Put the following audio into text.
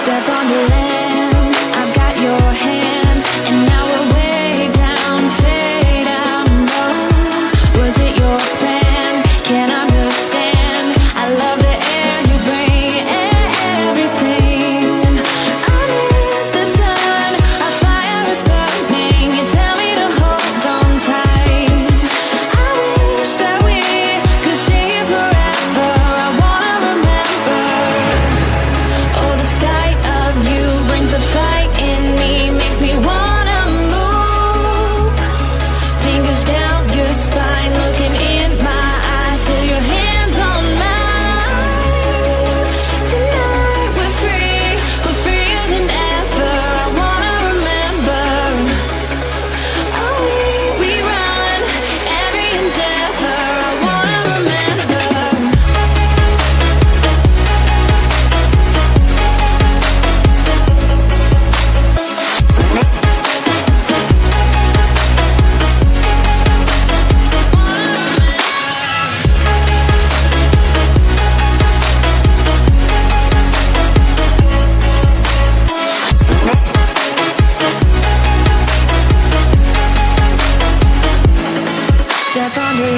Step on the land, I've got your hand, and now we're way down, fade out low. Was it your plan? Can't understand. I love the air you bring, everything. I need the sun, our fire is burning. You tell me to hold on tight. I wish that we could stay here forever. I wanna remember. Oh, the sight of you brings a fight in me, makes me wanna move. Fingers down your spine, looking in my eyes, feel your hands on mine. Tonight we're free, we're freer than ever. I wanna remember. Oh, we run every endeavor. I wanna remember. Step on the